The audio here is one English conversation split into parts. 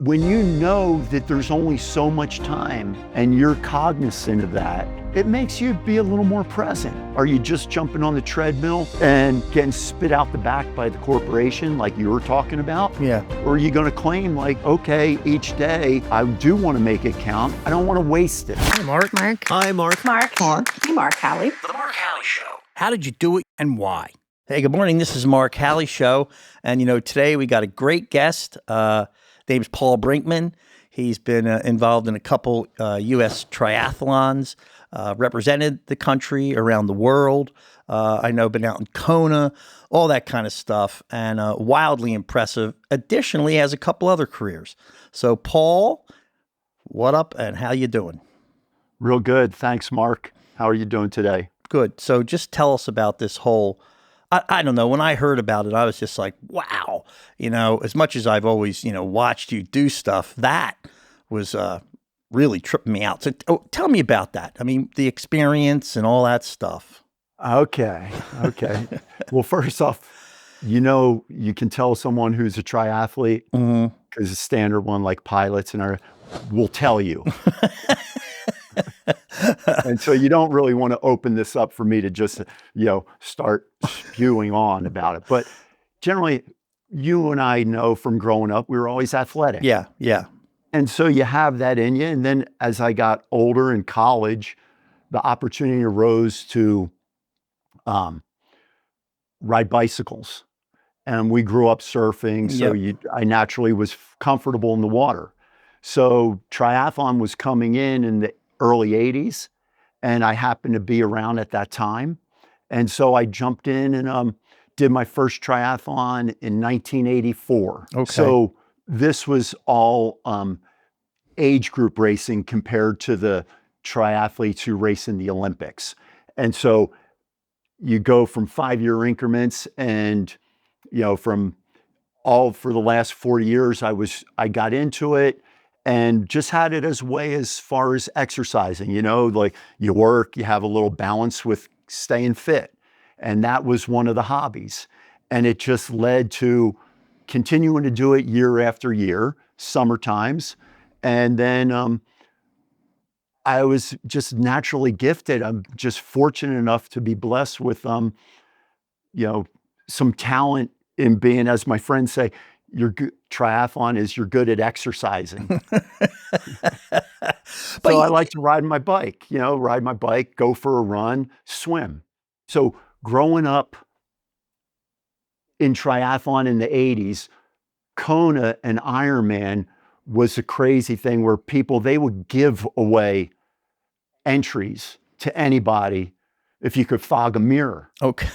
When you know that there's only so much time and you're cognizant of that, it makes you be a little more present. Are you just jumping on the treadmill and getting spit out the back by the corporation like you were talking about? Yeah. Or are you gonna claim like, okay, each day I do wanna make it count. I don't wanna waste it. Hi, Mark. Mark. Hi, Mark. Mark. Hey, Mark Howley. The Mark Howley Show. How did you do it and why? Hey, good morning. This is Mark Howley Show. And, today we got a great guest. Name's Paul Brinkman. He's been involved in a couple U.S. triathlons, represented the country around the world. I know been out in Kona, all that kind of stuff, and wildly impressive. Additionally, has a couple other careers. So, Paul, what up and how you doing? Real good. Thanks, Mark. How are you doing today? Good. So just tell us about this whole, I don't know, when I heard about it, I was just like, wow, as much as I've always, watched you do stuff, that was really tripping me out. So tell me about that. I mean, the experience and all that stuff. Okay. Well, first off, you can tell someone who's a triathlete because the standard one, like pilots will tell you. And so you don't really want to open this up for me to just, start spewing on about it. But generally, you and I know from growing up, we were always athletic. Yeah. And so you have that in you. And then as I got older in college, the opportunity arose to ride bicycles. And we grew up surfing. So I naturally was comfortable in the water. So triathlon was coming in the early 80s, and I happened to be around at that time. And so I jumped in and did my first triathlon in 1984. Okay. So this was all age group racing compared to the triathletes who race in the Olympics. And so you go from 5-year increments and, for the last 40 years, I got into it. And just had it as way as far as exercising, like you work, you have a little balance with staying fit. And that was one of the hobbies. And it just led to continuing to do it year after year, summer times. And then I was just naturally gifted. I'm just fortunate enough to be blessed with, some talent in being, as my friends say, triathlon is you're good at exercising. So I like to ride my bike, go for a run, swim. So growing up in triathlon in the 80s, Kona and Ironman was a crazy thing where they would give away entries to anybody if you could fog a mirror. Okay.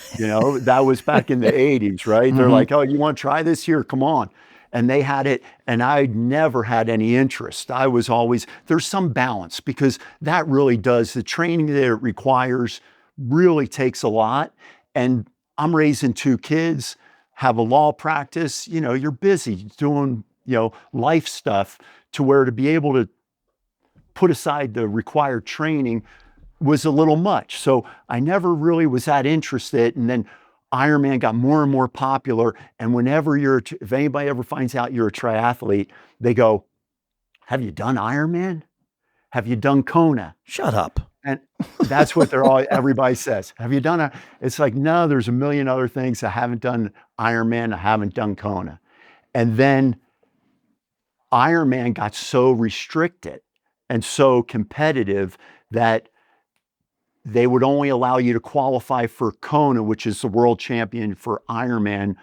That was back in the 80s, right? They're like, oh, you want to try this? Here, come on. And they had it, and I never had any interest. I was always, there's some balance because that really does, the training that it requires really takes a lot. And I'm raising 2 kids, have a law practice, you're busy doing, life stuff to where to be able to put aside the required training was a little much. So I never really was that interested. And then Ironman got more and more popular. And whenever if anybody ever finds out you're a triathlete, they go, have you done Ironman? Have you done Kona? Shut up. And that's what everybody says. Have you done it's like, no, there's a million other things. I haven't done Ironman. I haven't done Kona. And then Ironman got so restricted and so competitive that they would only allow you to qualify for Kona, which is the world champion for Ironman,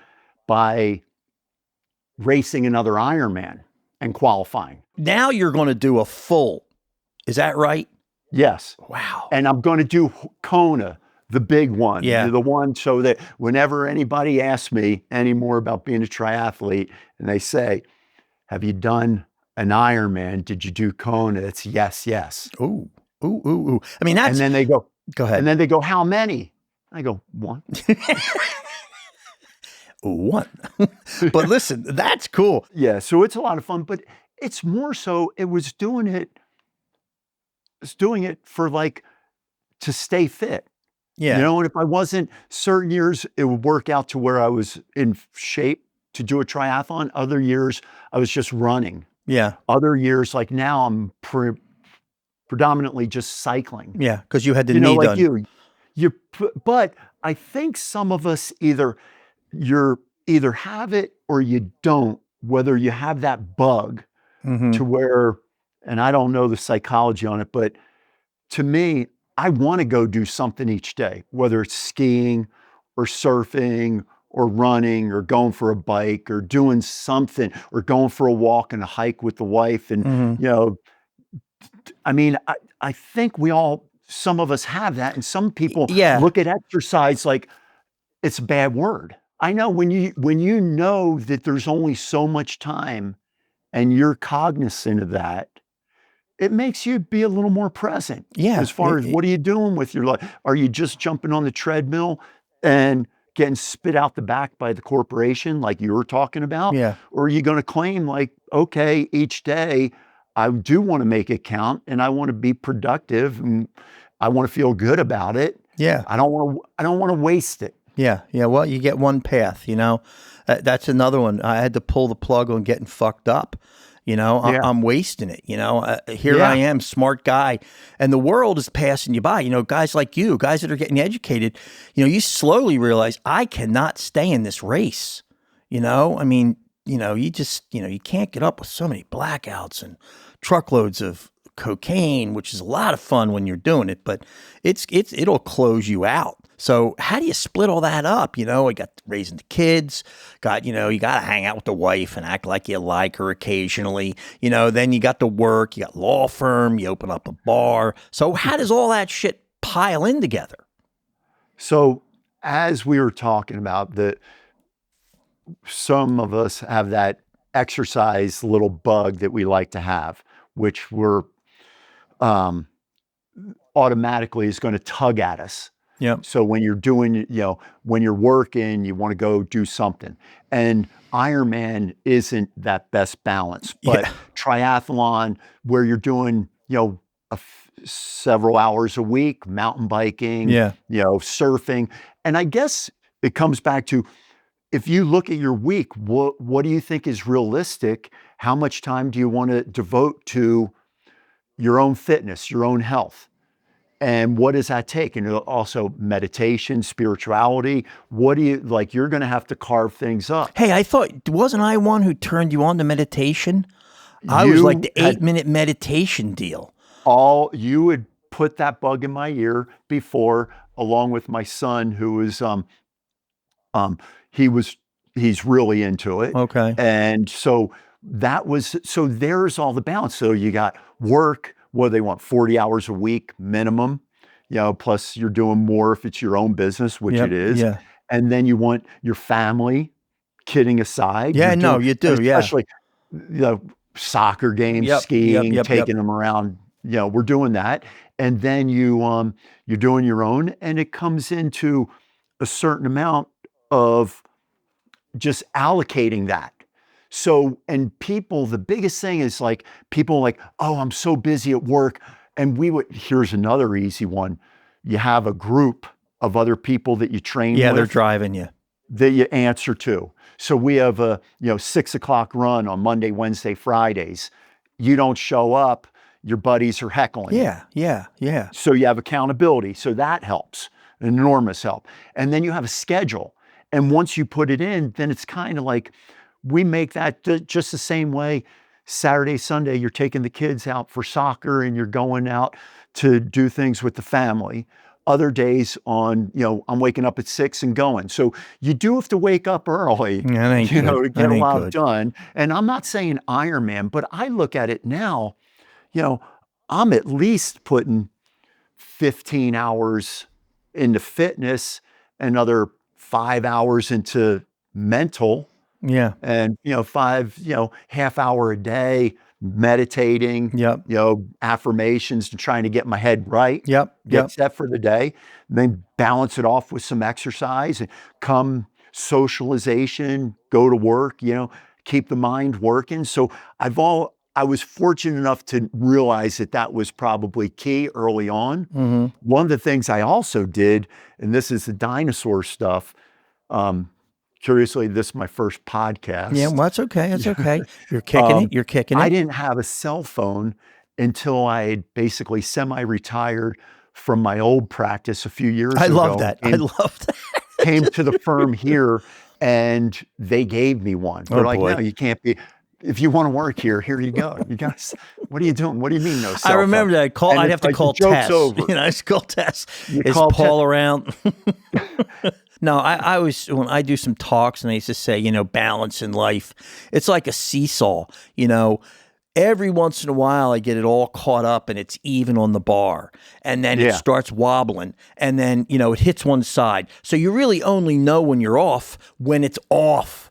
by racing another Ironman and qualifying. Now you're going to do a full. Is that right? Yes. Wow. And I'm going to do Kona, the big one. Yeah. The one so that whenever anybody asks me anymore about being a triathlete and they say, have you done an Ironman? Did you do Kona? It's yes. Ooh. I mean, and then they go ahead. And then they go, how many? I go, 1. 1. But listen, that's cool. Yeah. So it's a lot of fun, but it's more so it was doing it for to stay fit. Yeah. And if I wasn't certain years, it would work out to where I was in shape to do a triathlon. Other years I was just running. Yeah. Other years, like now, I'm predominantly just cycling. Yeah. Because you had the You know, knee like done. but I think some of us you're either have it or you don't, whether you have that bug Mm-hmm. to where, and I don't know the psychology on it, but to me, I want to go do something each day, whether it's skiing or surfing or running or going for a bike or doing something or going for a walk and a hike with the wife. And, Mm-hmm. you know, I mean, I think some of us have that. And some people Yeah. look at exercise like it's a bad word. I know when you know that there's only so much time and you're cognizant of that, it makes you be a little more present Yeah. as far as what are you doing with your life? Are you just jumping on the treadmill and getting spit out the back by the corporation like you were talking about? Yeah. Or are you going to claim like, okay, each day I do want to make it count and I want to be productive and I want to feel good about it. Yeah. I don't want to waste it. Yeah. Yeah. Well, you get one path, that's another one. I had to pull the plug on getting fucked up. Yeah. I'm wasting it. Here Yeah. I am, smart guy, and the world is passing you by. Guys like you, guys that are getting educated, you slowly realize I cannot stay in this race. I mean, you just, you can't get up with so many blackouts and truckloads of cocaine, which is a lot of fun when you're doing it, but it'll close you out. So how do you split all that up? I got raising the kids, you got to hang out with the wife and act like you like her occasionally. Then you got to work, you got law firm, you open up a bar. So how does all that shit pile in together? So as we were talking about some of us have that exercise little bug that we like to have, which we're automatically is going to tug at us. Yeah. So when you're doing, when you're working, you want to go do something. And Ironman isn't that best balance, but triathlon where you're doing, several hours a week, mountain biking, surfing. And I guess it comes back to, if you look at your week, what do you think is realistic? How much time do you want to devote to your own fitness, your own health? And what does that take? And also meditation, spirituality. What do you like? You're going to have to carve things up. Hey, wasn't I one who turned you on to meditation? I was like the 8-minute meditation deal. You would put that bug in my ear before, along with my son, who is, he's really into it. Okay. And so there's all the balance. So you got work. What do they want? 40 hours a week minimum, plus you're doing more if it's your own business, which it is. Yeah. And then you want your family, kidding aside. Yeah, you do. Especially, soccer games, skiing, taking them around. We're doing that. And then you're doing your own, and it comes into a certain amount of just allocating that. So, and people, the biggest thing is like, people like, oh, I'm so busy at work. And here's another easy one. You have a group of other people that you train with. Yeah, they're driving you. That you answer to. So we have a, 6:00 run on Monday, Wednesday, Fridays. You don't show up, your buddies are heckling. Yeah. So you have accountability. So that helps, enormous help. And then you have a schedule. And once you put it in, then it's kind of like, we make that just the same way. Saturday, Sunday, you're taking the kids out for soccer and you're going out to do things with the family. Other days I'm waking up at 6 and going. So you do have to wake up early, to get a lot done. And I'm not saying Ironman, but I look at it now, I'm at least putting 15 hours into fitness, another 5 hours into mental. Yeah. And, 5, half hour a day, meditating, affirmations and trying to get my head right. Get set for the day, and then balance it off with some exercise and come socialization, go to work, keep the mind working. So I was fortunate enough to realize that was probably key early on. Mm-hmm. One of the things I also did, and this is the dinosaur stuff, curiously, this is my first podcast. Yeah, well, that's okay. That's okay. You're kicking it. You're kicking it. I didn't have a cell phone until I had basically semi-retired from my old practice a few years ago. I love that. I love that. Came to the firm here, and they gave me one. They're like, boy. no, you can't be. If you want to work here you go. You guys, what are you doing? What do you mean no cell I remember phone? that. I'd have to call Tess. Over. You know, I call Tess. Is call Paul around? No, I always, when I do some talks and they used to say, you know, balance in life, it's like a seesaw. You know, every once in a while I get it all caught up and it's even on the bar, and then it starts wobbling, and then, you know, it hits one side. So you really only know when you're off when it's off.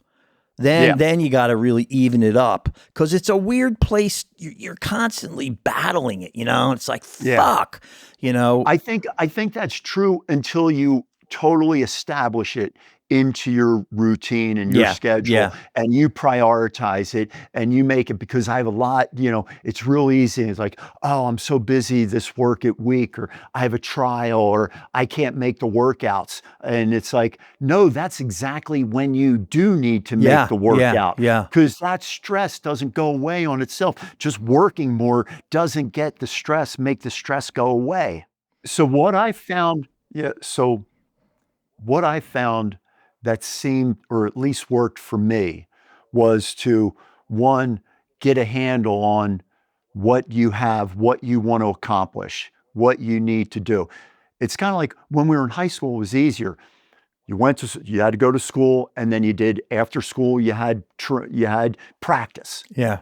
Then you got to really even it up, because it's a weird place. You're constantly battling it, you know. It's like, fuck, you know. I think that's true until you totally establish it into your routine and your schedule, and you prioritize it and you make it. Because I have a lot, you know, it's real easy. It's like, oh, I'm so busy this week, or I have a trial, or I can't make the workouts. And it's like, no, that's exactly when you do need to make the workout. Because that stress doesn't go away on itself. Just working more doesn't make the stress go away. So what I found that seemed, or at least worked for me, was to, one, get a handle on what you have, what you want to accomplish, what you need to do. It's kind of like when we were in high school, it was easier. You had to go to school, and then you did after school, you had practice. Yeah.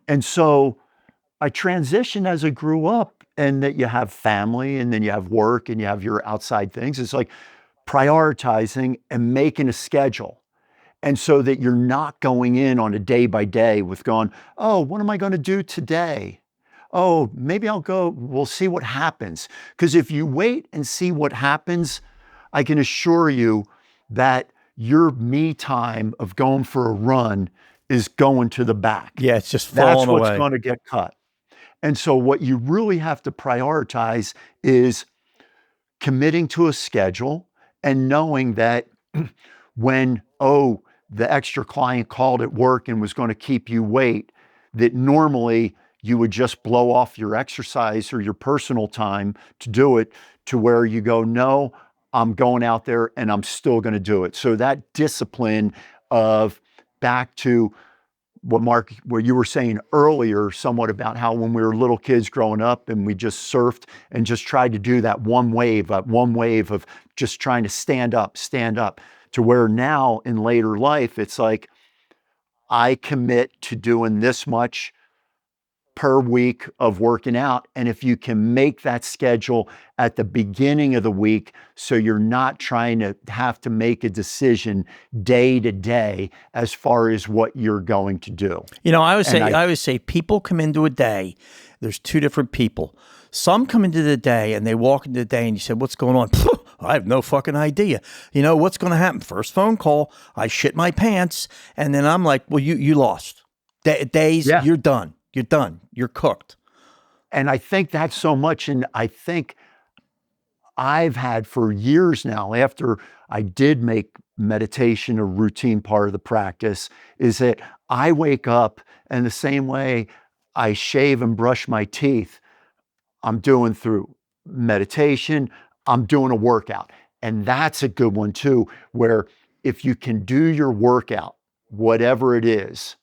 And so I transitioned as I grew up, and that you have family, and then you have work, and you have your outside things. It's like prioritizing and making a schedule. And so that you're not going in on a day by day with going, oh, what am I going to do today? Oh, maybe I'll go, we'll see what happens. Because if you wait and see what happens, I can assure you that your me time of going for a run is going to the back. Yeah, it's just falling away. That's what's going to get cut. And so what you really have to prioritize is committing to a schedule, and knowing that when, the extra client called at work and was going to keep you wait, that normally you would just blow off your exercise or your personal time to do it, to where you go, no, I'm going out there and I'm still going to do it. So that discipline of, back to what you were saying earlier, somewhat about how when we were little kids growing up and we just surfed and just tried to do that one wave of just trying to stand up, to where now in later life, it's like, I commit to doing this much per week of working out. And if you can make that schedule at the beginning of the week, so you're not trying to have to make a decision day to day as far as what you're going to do. You know, I always say people come into a day. There's two different people. Some come into the day and they walk into the day and you say, what's going on? I have no fucking idea. You know, what's going to happen? First phone call, I shit my pants. And then I'm like, well, you lost. Days, you're done. You're done. You're cooked. And I think that's so much. And I think I've had for years now, after I did make meditation a routine part of the practice, is that I wake up, and the same way I shave and brush my teeth, I'm doing through meditation, I'm doing a workout. And that's a good one too, where if you can do your workout, whatever it is,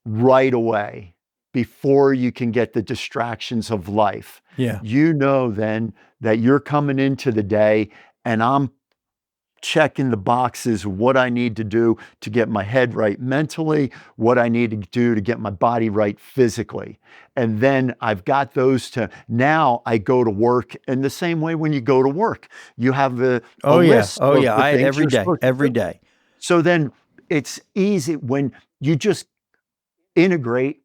right away, before you can get the distractions of life, you know then that you're coming into the day, and I'm checking the boxes, what I need to do to get my head right mentally, what I need to do to get my body right physically. And then I've got those now I go to work. And the same way when you go to work, you have a list. I had every day. So then it's easy when you just integrate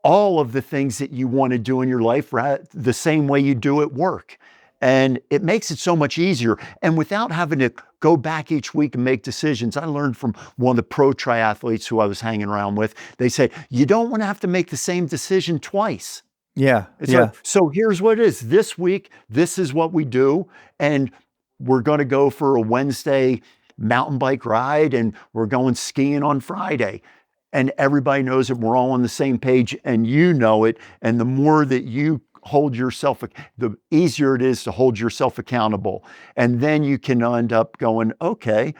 all of the things that you want to do in your life the same way you do at work. And it makes it so much easier. And without having to go back each week and make decisions, I learned from one of the pro triathletes who I was hanging around with. They said, you don't want to have to make the same decision twice. Like, so here's what it is. This week, this is what we do. And we're going to go for a Wednesday mountain bike ride and we're going skiing on Friday. And everybody knows that we're all on the same page and you know it. And the more that you hold yourself, the easier it is to hold yourself accountable. And then you can end up going, okay,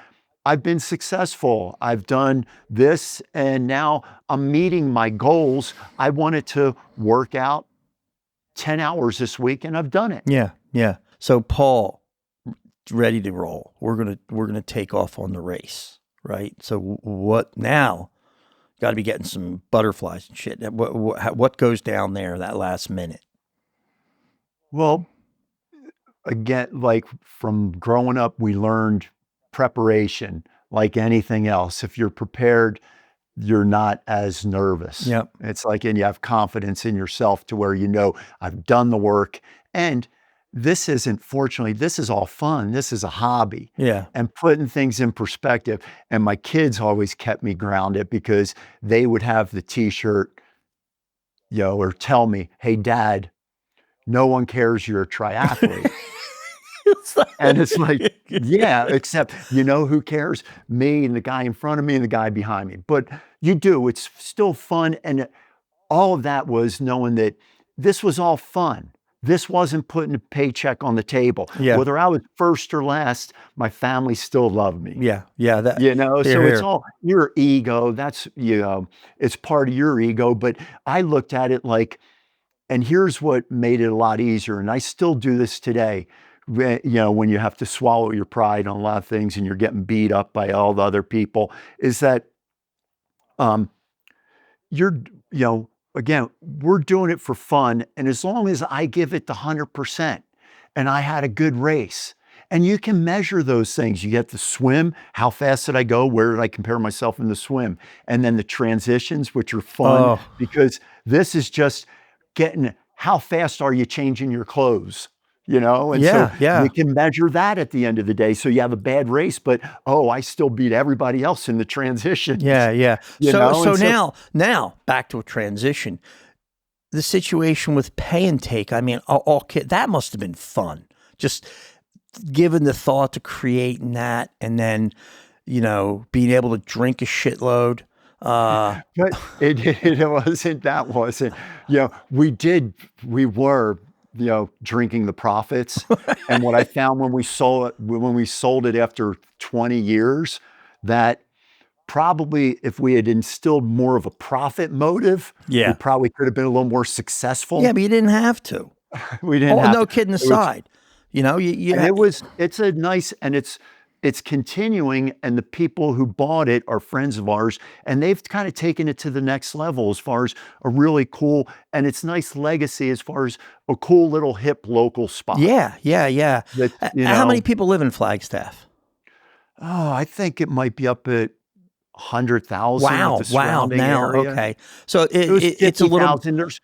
I've been successful. I've done this and now I'm meeting my goals. I wanted to work out 10 hours this week and I've done it. Yeah. Yeah. So Paul, ready to roll. We're going to take off on the race, right? So what now? Got to be getting some butterflies and shit. What goes down there that last minute? Well, again, like from growing up, we learned preparation like anything else. If you're prepared, you're not as nervous. Yep. It's like, and you have confidence in yourself to where you know, I've done the work. And this isn't, fortunately, this is all fun. This is a hobby. Yeah. And putting things in perspective. And my kids always kept me grounded because they would have the t-shirt, or tell me, hey, Dad, no one cares you're a triathlete. And it's like, yeah, except who cares? Me and the guy in front of me and the guy behind me. But you do, it's still fun. And all of that was knowing that this was all fun. This wasn't putting a paycheck on the table. Yeah. Whether I was first or last, my family still loved me. Yeah. Yeah. So it's all your ego. That's, it's part of your ego. But I looked at it like, and here's what made it a lot easier. And I still do this today. When you have to swallow your pride on a lot of things and you're getting beat up by all the other people, is that again, we're doing it for fun. And as long as I give it the 100% and I had a good race, and you can measure those things. You get the swim, how fast did I go? Where did I compare myself in the swim? And then the transitions, which are fun because this is just getting, how fast are you changing your clothes? And so we can measure that at the end of the day. So you have a bad race, but I still beat everybody else in the transition. Yeah. So now back to a transition. The situation with pay and take, I mean, that must have been fun. Just given the thought to creating that and then, being able to drink a shitload. But it wasn't, we were drinking the profits. And what I found when we sold it after 20 years, that probably if we had instilled more of a profit motive, we probably could have been a little more successful. Yeah, but you didn't have to. We didn't have no kidding aside. It's a nice, and it's continuing, and the people who bought it are friends of ours, and they've kind of taken it to the next level as far as a really cool, and it's nice legacy as far as a cool little hip local spot. Yeah. How many people live in Flagstaff? I think it might be up at 100,000. Wow. Now, area. Okay. So it's a little.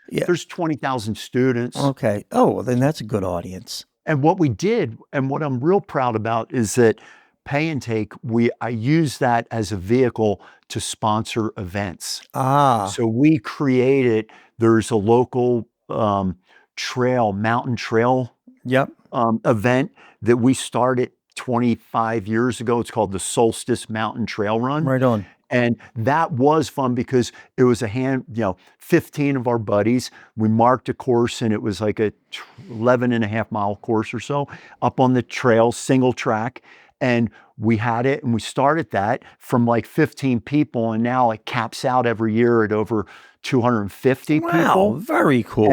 There's 20,000 students. Okay. Oh, well, then that's a good audience. And what we did, and what I'm real proud about, is that Pay and Take, I use that as a vehicle to sponsor events. So we created, there's a local mountain trail event that we started 25 years ago. It's called the Solstice Mountain Trail Run. Right on. And that was fun because it was 15 of our buddies. We marked a course, and it was like a 11.5-mile course or so up on the trail, single track. And we had it, and we started that from like 15 people. And now it caps out every year at over 250 people. Wow, very cool.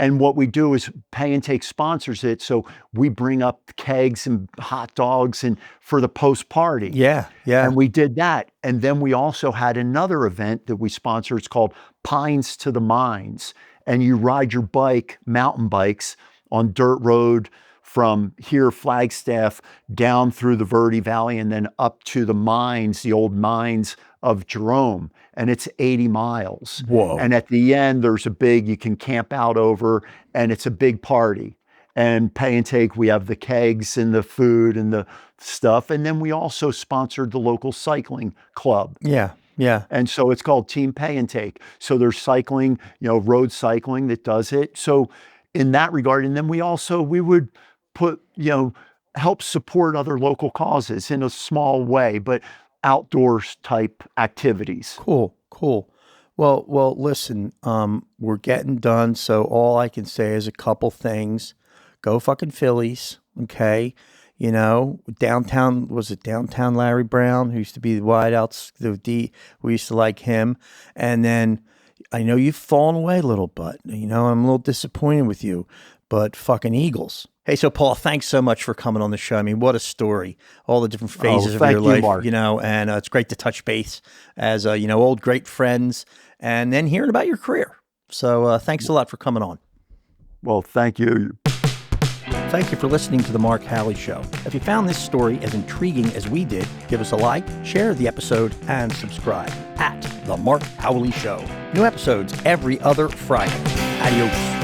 And what we do is Pay and Take sponsors it. So we bring up kegs and hot dogs and for the post party. Yeah. And we did that. And then we also had another event that we sponsor. It's called Pines to the Mines. And you ride your mountain bikes on dirt road from here, Flagstaff, down through the Verde Valley and then up to the mines, the old mines of Jerome. And it's 80 miles. Whoa. And at the end, there's you can camp out over, and it's a big party. And Pay and Take, we have the kegs and the food and the stuff. And then we also sponsored the local cycling club. Yeah. And so it's called Team Pay and Take. So there's cycling, road cycling that does it. So in that regard, and then we would put, help support other local causes in a small way, but outdoors type activities. Cool. Well, listen, we're getting done. So all I can say is a couple things. Go fucking Phillies. Okay. Downtown, was it downtown Larry Brown, who used to be the wideouts, we used to like him. And then I know you've fallen away a little, but I'm a little disappointed with you, but fucking Eagles. Hey, so Paul, thanks so much for coming on the show. I mean, what a story, all the different phases of your life, Mark. And it's great to touch base as, old great friends and then hearing about your career. So thanks a lot for coming on. Well, thank you. Thank you for listening to The Mark Howley Show. If you found this story as intriguing as we did, give us a like, share the episode, and subscribe at The Mark Howley Show. New episodes every other Friday. Adios.